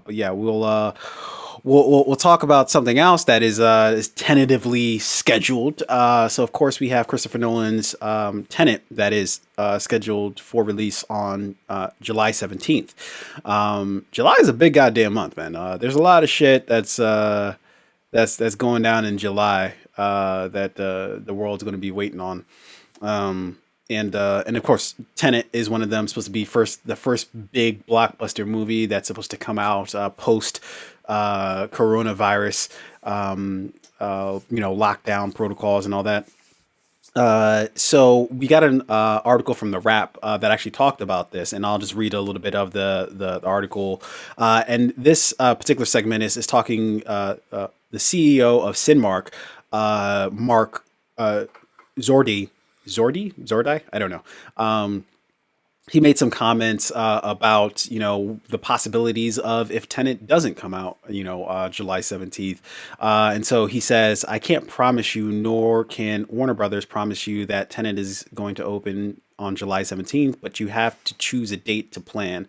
But yeah, we'll talk about something else that is tentatively scheduled. So of course we have Christopher Nolan's Tenet that is scheduled for release on July 17th. July is a big goddamn month, man. There's a lot of shit that's going down in July that the world's going to be waiting on. And of course, Tenet is one of them. Supposed to be the first big blockbuster movie that's supposed to come out post coronavirus, lockdown protocols and all that. So we got an article from the Wrap that actually talked about this, and I'll just read a little bit of the article. And this particular segment is talking the CEO of Cinemark, Mark Zordi, I don't know. He made some comments about the possibilities of if Tenet doesn't come out July 17th, and so he says, I can't promise you, nor can Warner Brothers promise you that Tenet is going to open on July 17th, but you have to choose a date to plan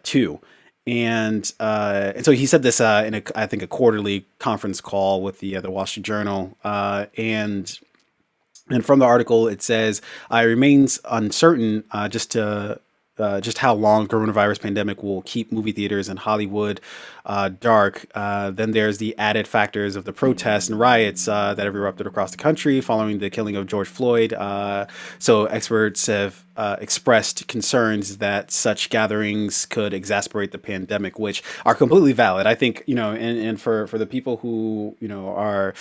to. And so he said this in I think a quarterly conference call with the Wall Street Journal, and from the article, it says, "I remains uncertain just how long coronavirus pandemic will keep movie theaters in Hollywood dark. Then there's the added factors of the protests and riots that have erupted across the country following the killing of George Floyd. So experts have expressed concerns that such gatherings could exacerbate the pandemic, which are completely valid. I think and for the people who are,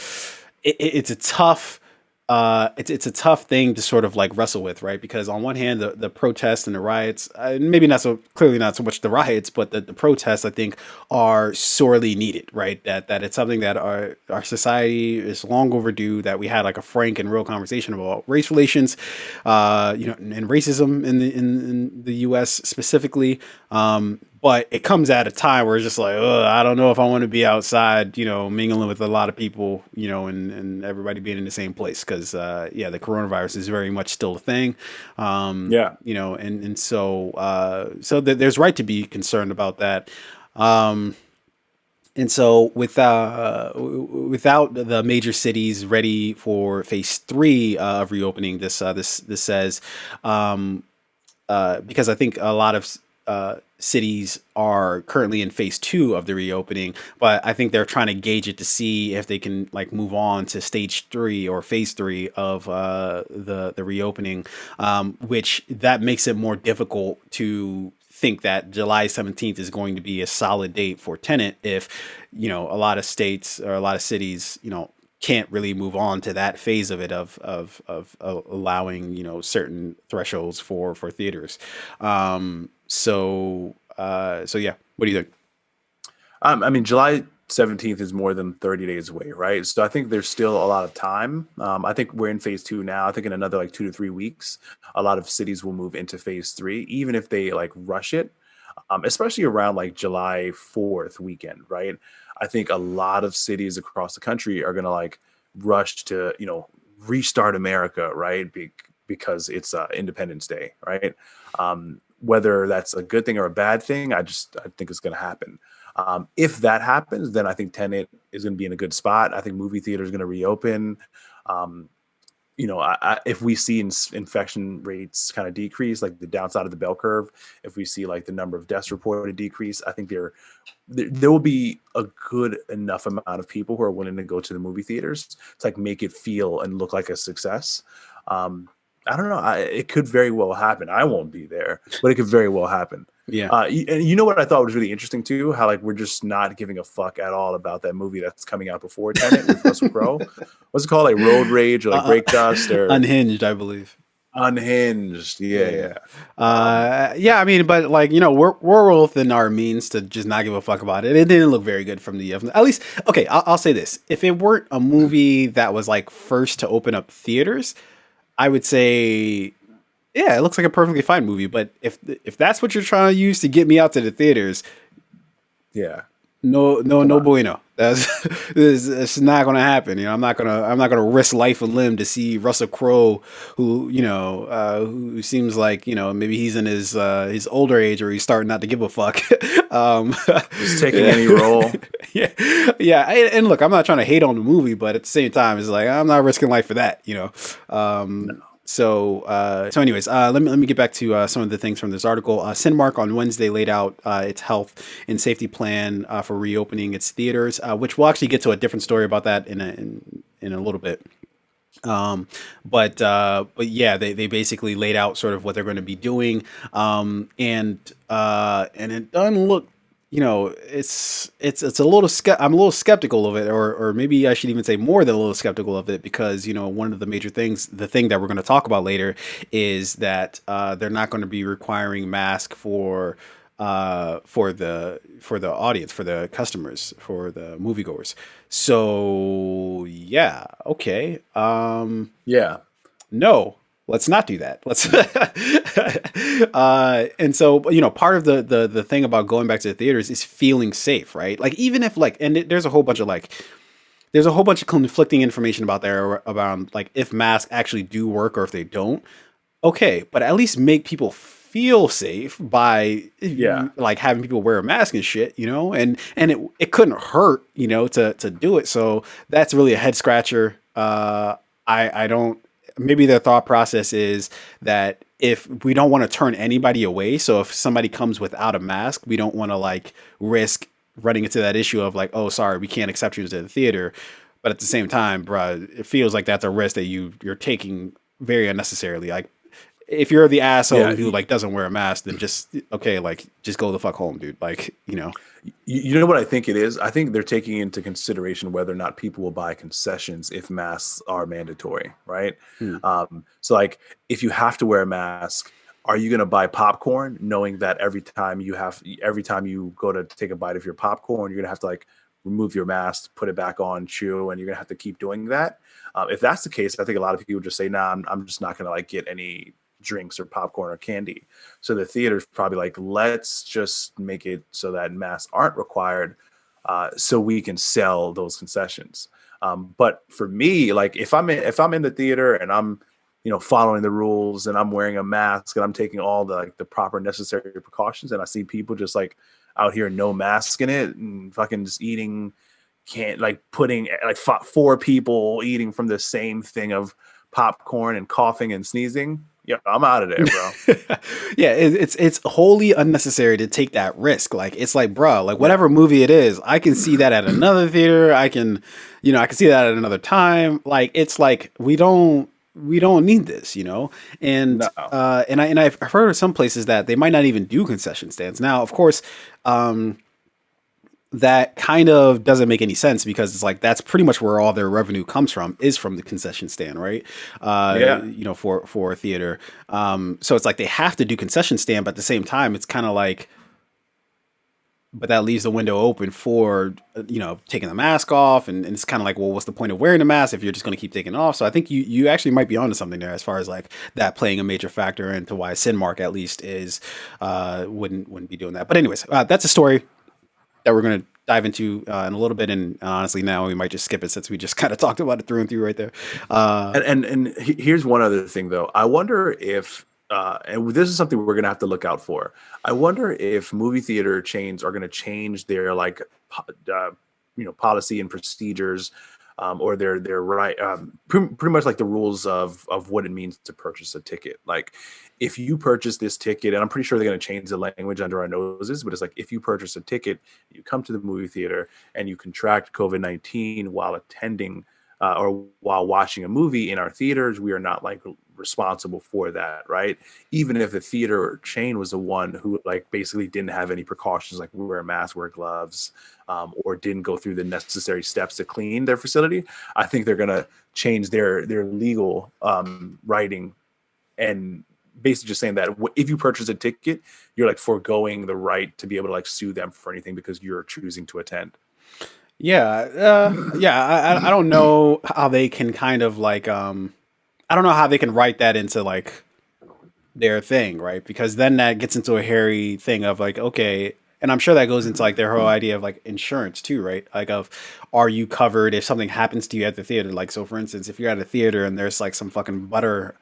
it's a tough." It's a tough thing to sort of like wrestle with, right? Because on one hand, the protests and the riots, maybe not so clearly not so much the riots, but the protests, I think, are sorely needed, right? That it's something that our society is long overdue. That we had like a frank and real conversation about race relations, and racism in the U.S. specifically. But it comes at a time where it's just like, I don't know if I want to be outside, mingling with a lot of people, and everybody being in the same place. Because, the coronavirus is very much still a thing. Yeah. So there's right to be concerned about that. And so without the major cities ready for phase three of reopening, this says, because I think a lot of cities are currently in phase two of the reopening, but I think they're trying to gauge it to see if they can like move on to stage three or phase three of the reopening, which that makes it more difficult to think that July 17th is going to be a solid date for Tenet if a lot of states or a lot of cities can't really move on to that phase of it of allowing certain thresholds for theaters. So yeah, what do you think? I mean, July 17th is more than 30 days away, right? So I think there's still a lot of time. I think we're in phase two now. I think in another like 2 to 3 weeks, a lot of cities will move into phase three, even if they like rush it, especially around like July 4th weekend, right? I think a lot of cities across the country are going to like rush to, restart America, right? Because it's Independence Day, right? Whether that's a good thing or a bad thing, I think it's going to happen. If that happens, then I think Tenet is going to be in a good spot. I think movie theater is going to reopen. Um, if we see infection rates kind of decrease, like the downside of the bell curve, if we see like the number of deaths reported decrease, I think there will be a good enough amount of people who are willing to go to the movie theaters to like make it feel and look like a success. I don't know. It could very well happen. I won't be there, but it could very well happen. Yeah. And you know what I thought was really interesting too? How like we're just not giving a fuck at all about that movie that's coming out before Tenet with Russell Crowe. What's it called? Like Road Rage or like Break Dust or Unhinged, I believe. Unhinged? Yeah, Yeah. yeah. Um, Yeah, I mean, but like, we're within our means to just not give a fuck about it. It didn't look very good from at least, okay, I'll say this. If it weren't a movie that was like first to open up theaters, I would say, yeah, it looks like a perfectly fine movie. But if that's what you're trying to use to get me out to the theaters, yeah. no, Come no on. bueno. That's it's not gonna happen. I'm not gonna risk life and limb to see Russell Crowe, who who seems like maybe he's in his older age or he's starting not to give a fuck. um, Just taking yeah, any role. yeah, yeah. And look, I'm not trying to hate on the movie, but at the same time, it's like I'm not risking life for that. No. So anyways, let me get back to some of the things from this article. Cinemark on Wednesday laid out its health and safety plan for reopening its theaters, which we'll actually get to a different story about that in a little bit. Um, but yeah, they basically laid out sort of what they're going to be doing, and it doesn't look, it's a little I'm a little skeptical of it, or maybe I should even say more than a little skeptical of it, because one of the major things, the thing that we're going to talk about later, is that they're not going to be requiring mask for the audience, for the customers, for the moviegoers. So yeah, okay. Yeah. No, let's not do that. Let's and so part of the thing about going back to the theaters is feeling safe, right? Like, even if, like, and there's a whole bunch of conflicting information about there about, like, if masks actually do work or if they don't. Okay, but at least make people feel safe by, Yeah. like, having people wear a mask and shit, and it couldn't hurt, to do it. So that's really a head scratcher. I don't, maybe their thought process is that if we don't want to turn anybody away, so if somebody comes without a mask, we don't want to, like, risk running into that issue of, like, oh, sorry, we can't accept you into the theater. But at the same time, bruh, it feels like that's a risk that you're taking very unnecessarily. Like, if you're the asshole Yeah. who, like, doesn't wear a mask, then just, okay, like, just go the fuck home, dude. Like, You know what I think it is? I think they're taking into consideration whether or not people will buy concessions if masks are mandatory, right? hmm, So, like, if you have to wear a mask, are you going to buy popcorn, knowing that every time you go to take a bite of your popcorn, you're going to have to, like, remove your mask, put it back on, chew, and you're going to have to keep doing that. If that's the case, I think a lot of people just say, "Nah, I'm just not going to, like, get any drinks or popcorn or candy." So the theater's probably like, let's just make it so that masks aren't required, so we can sell those concessions. But for me, like, if I'm in the theater and I'm following the rules and I'm wearing a mask and I'm taking all the, like, the proper necessary precautions, and I see people just, like, out here no mask in it and fucking just eating, can't, like, putting, like, four people eating from the same thing of popcorn and coughing and sneezing. Yeah, I'm out of there, bro. yeah, it's wholly unnecessary to take that risk. Like, it's like, bro, like, Yeah. whatever movie it is, I can see that at another theater. I can see that at another time. Like, it's like, we don't need this, and No. I've heard of some places that they might not even do concession stands. Now, of course, that kind of doesn't make any sense, because it's like that's pretty much where all their revenue comes from, is from the concession stand, right? Yeah. For a theater. So it's like they have to do concession stand, but at the same time, it's kind of like, but that leaves the window open for taking the mask off, and it's kind of like, well, what's the point of wearing a mask if you're just going to keep taking it off? So I think you actually might be onto something there, as far as, like, that playing a major factor into why Cinemark at least is wouldn't be doing that. But anyways, that's a story that we're going to dive into in a little bit. And honestly, now we might just skip it, since we just kind of talked about it through and through right there. Uh, And here's one other thing, though. I wonder if, and this is something we're gonna have to look out for. I wonder if movie theater chains are gonna change their, like, policy and procedures, or their right, pretty much like the rules of what it means to purchase a ticket. Like, if you purchase this ticket, and I'm pretty sure they're gonna change the language under our noses, but it's like, if you purchase a ticket, you come to the movie theater and you contract COVID-19 while attending, or while watching a movie in our theaters, we are not, like, responsible for that, right? Even if the theater chain was the one who, like, basically didn't have any precautions, like wear a mask, wear gloves, or didn't go through the necessary steps to clean their facility, I think they're gonna change their legal, writing, and basically just saying that if you purchase a ticket, you're, like, foregoing the right to be able to, like, sue them for anything because you're choosing to attend. yeah. I don't know how they can kind of, like, I don't know how they can write that into, like, their thing, right? Because then that gets into a hairy thing of, like, okay, And I'm sure that goes into like their whole idea of like insurance too, right? Like of are you covered if something happens to you at the theater? Like so for instance, if you're at a theater and there's like some fucking butter,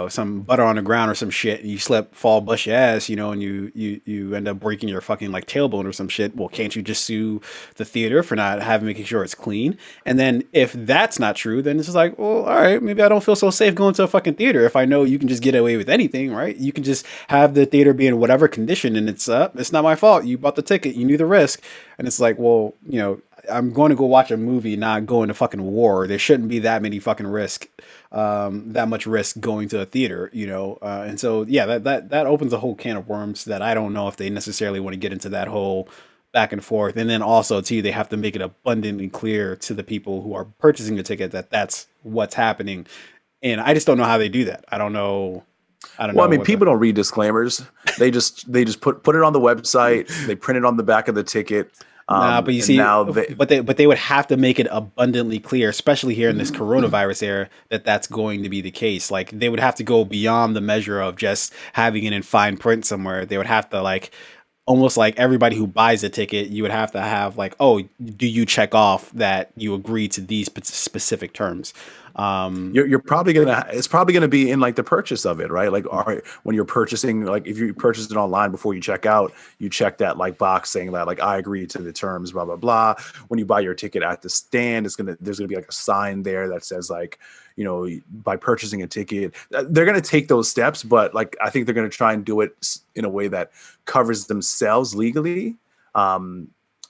some butter on the ground or some shit, and you slip, fall, bust your ass, and you end up breaking your fucking like tailbone or some shit. Well, can't you just sue the theater for not having making sure it's clean? And then if that's not true, then it's just like, well, all right, maybe I don't feel so safe going to a fucking theater if I know you can just get away with anything, right? You can just have the theater be in whatever condition, and it's not my fault. You bought the ticket, you knew the risk, and it's like, well, I'm going to go watch a movie, not go into fucking war. There shouldn't be that many fucking risk, that much risk going to a theater, and so yeah, that opens a whole can of worms that I don't know if they necessarily want to get into that whole back and forth. And then also too, they have to make it abundantly clear to the people who are purchasing the ticket that that's what's happening. And I just don't know how they do that. I don't know. I don't Well, I know mean, what the people don't read disclaimers. They just put it on the website. They print it on the back of the ticket. Nah, but you And see, now they but they would have to make it abundantly clear, especially here in this coronavirus era, that that's going to be the case. Like they would have to go beyond the measure of just having it in fine print somewhere. They would have to like almost like everybody who buys a ticket, you would have to have like, oh, do you check off that you agree to these specific terms? you're probably gonna it's probably gonna be in like the purchase of it, right? Like, all right, when you're purchasing, like if you purchase it online before you check out, you check that like box saying that like I agree to the terms, blah blah blah. When you buy your ticket at the stand, there's gonna be like a sign there that says like, by purchasing a ticket, they're gonna take those steps, but like I think they're gonna try and do it in a way that covers themselves legally.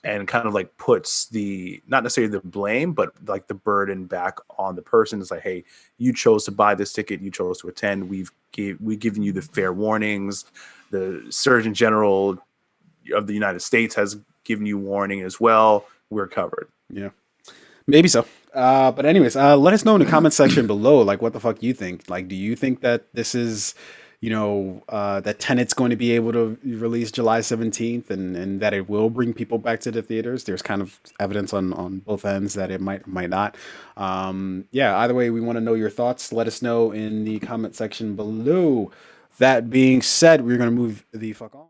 And kind of like puts the not necessarily the blame, but like the burden back on the person. It's like, hey, you chose to buy this ticket, you chose to attend. We've given you the fair warnings. The Surgeon General of the United States has given you warning as well. We're covered. yeah, maybe so. But anyways, let us know in the comment section below, like what the fuck you think. Like, do you think that this is, that Tenet's going to be able to release July 17th, and that it will bring people back to the theaters? There's kind of evidence on both ends that it might not. Yeah, either way, we want to know your thoughts. Let us know in the comment section below. That being said, we're gonna move the fuck on.